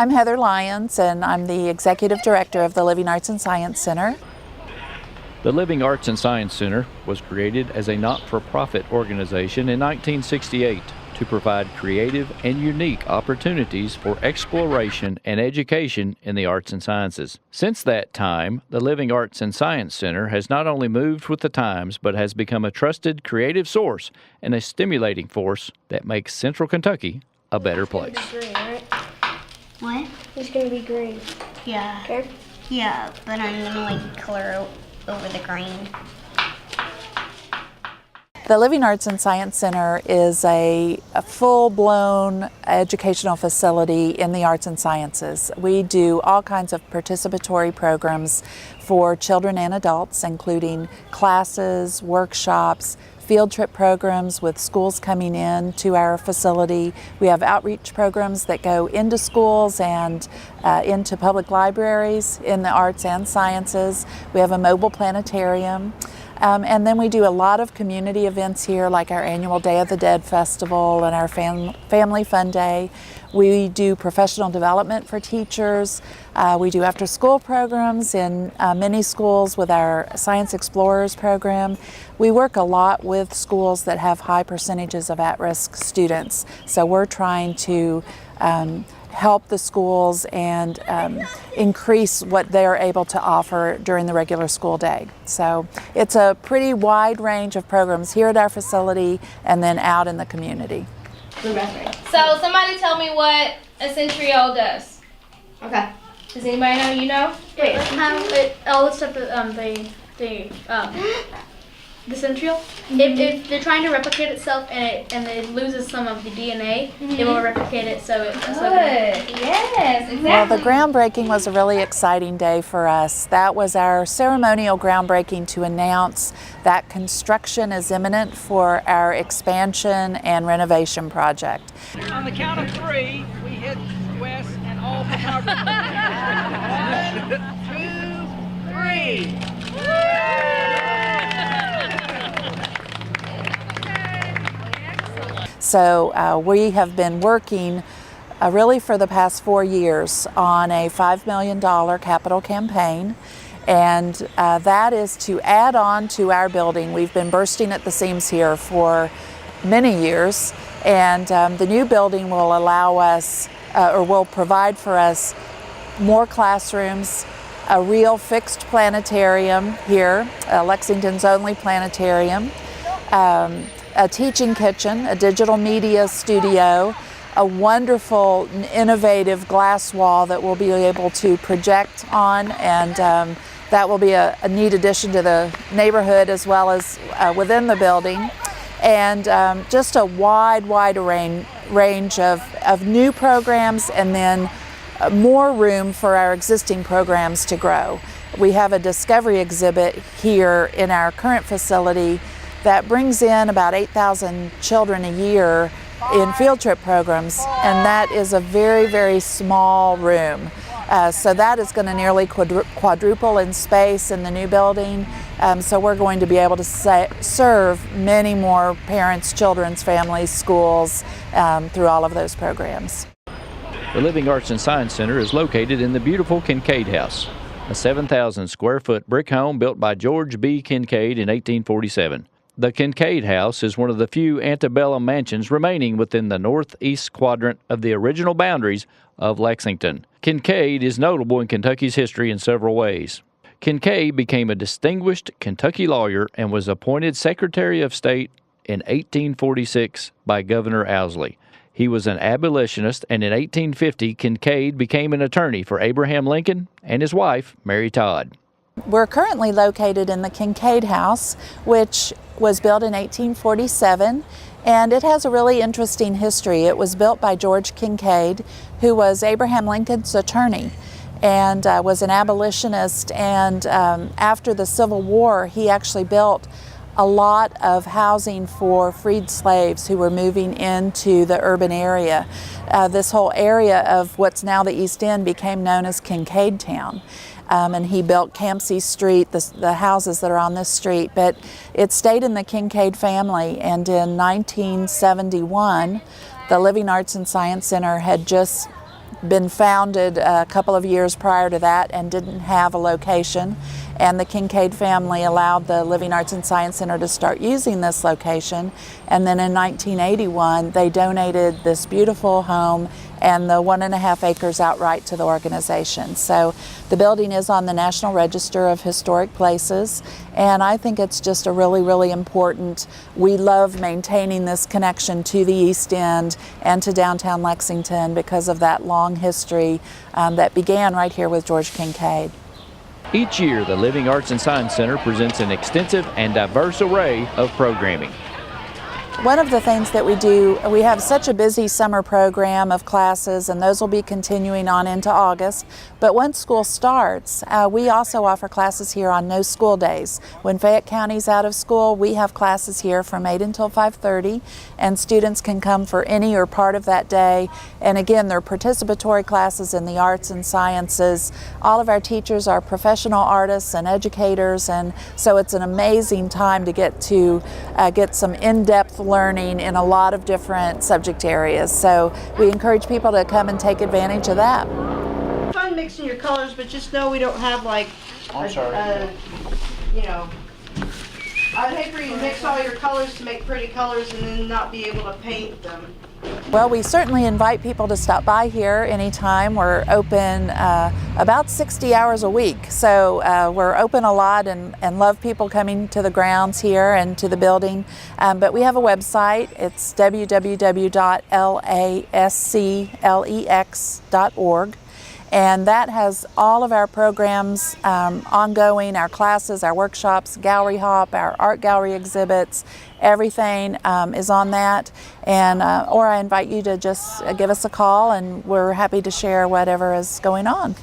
I'm Heather Lyons, and I'm the Executive Director of the Living Arts and Science Center. The Living Arts and Science Center was created as a not-for-profit organization in 1968 to provide creative and unique opportunities for exploration and education in the arts and sciences. Since that time, the Living Arts and Science Center has not only moved with the times, but has become a trusted creative source and a stimulating force that makes Central Kentucky a better place. Green, right? What? It's gonna be green. Yeah. Okay. Yeah, but I'm gonna color over the green. The Living Arts and Science Center is a full-blown educational facility in the arts and sciences. We do all kinds of participatory programs for children and adults, including classes, workshops, field trip programs with schools coming in to our facility. We have outreach programs that go into schools and into public libraries in the arts and sciences. We have a mobile planetarium. And then we do a lot of community events here, like our annual Day of the Dead Festival and our Family Fun Day. We do professional development for teachers. We do after-school programs in many schools with our Science Explorers program. We work a lot with schools that have high percentages of at-risk students. So we're trying to help the schools and increase what they're able to offer during the regular school day. So it's a pretty wide range of programs here at our facility and then out in the community. So somebody tell me what a centriole does. Okay. Does anybody know? You know? Wait, I'll list up the centriole. If they're trying to replicate itself and it loses some of the DNA, it will replicate it so it. Good. Yes, exactly. Well, the groundbreaking was a really exciting day for us. That was our ceremonial groundbreaking to announce that construction is imminent for our expansion and renovation project. On the count of 3, we hit Wes and all photographers. 1, 2, 3. So we have been working really for the past 4 years on a $5 million capital campaign, and that is to add on to our building. We've been bursting at the seams here for many years, and the new building will allow us or will provide for us more classrooms, a real fixed planetarium here, Lexington's only planetarium, a teaching kitchen, a digital media studio, a wonderful, innovative glass wall that we'll be able to project on, and that will be a neat addition to the neighborhood as well as within the building. And just a wide range of new programs, and then more room for our existing programs to grow. We have a discovery exhibit here in our current facility that brings in about 8,000 children a year in field trip programs, and that is a very, very small room. So that is going to nearly quadruple in space in the new building. So we're going to be able to serve many more parents, children's families, schools through all of those programs. The Living Arts and Science Center is located in the beautiful Kincaid House, a 7,000 square foot brick home built by George B. Kincaid in 1847. The Kincaid House is one of the few antebellum mansions remaining within the northeast quadrant of the original boundaries of Lexington. Kincaid is notable in Kentucky's history in several ways. Kincaid became a distinguished Kentucky lawyer and was appointed Secretary of State in 1846 by Governor Owsley. He was an abolitionist, and in 1850, Kincaid became an attorney for Abraham Lincoln and his wife, Mary Todd. We're currently located in the Kincaid House, which was built in 1847, and it has a really interesting history. It was built by George Kincaid, who was Abraham Lincoln's attorney and was an abolitionist, and after the Civil War, he actually built a lot of housing for freed slaves who were moving into the urban area. This whole area of what's now the East End became known as Kincaid Town. And he built Campsie Street, the houses that are on this street, but it stayed in the Kincaid family, and in 1971, the Living Arts and Science Center had just been founded a couple of years prior to that and didn't have a location. And the Kincaid family allowed the Living Arts and Science Center to start using this location. And then in 1981, they donated this beautiful home and the 1.5 acres outright to the organization. So the building is on the National Register of Historic Places, and I think it's just a really, really important. We love maintaining this connection to the East End and to downtown Lexington because of that long history that began right here with George Kincaid. Each year, the Living Arts and Science Center presents an extensive and diverse array of programming. One of the things that we do, we have such a busy summer program of classes, and those will be continuing on into August. But once school starts, we also offer classes here on no school days. When Fayette County's out of school, we have classes here from 8 until 5:30, and students can come for any or part of that day. And again, they're participatory classes in the arts and sciences. All of our teachers are professional artists and educators, and so it's an amazing time to get some in-depth learning in a lot of different subject areas. So we encourage people to come and take advantage of that. Fun mixing your colors, but just know we don't have like you know, I'd hate for you to mix all your colors to make pretty colors and then not be able to paint them. Well, we certainly invite people to stop by here anytime. We're open about 60 hours a week, so we're open a lot and love people coming to the grounds here and to the building. But we have a website. It's www.lasclex.org. And that has all of our programs ongoing, our classes, our workshops, gallery hop, our art gallery exhibits, everything is on that. And or I invite you to just give us a call, and we're happy to share whatever is going on.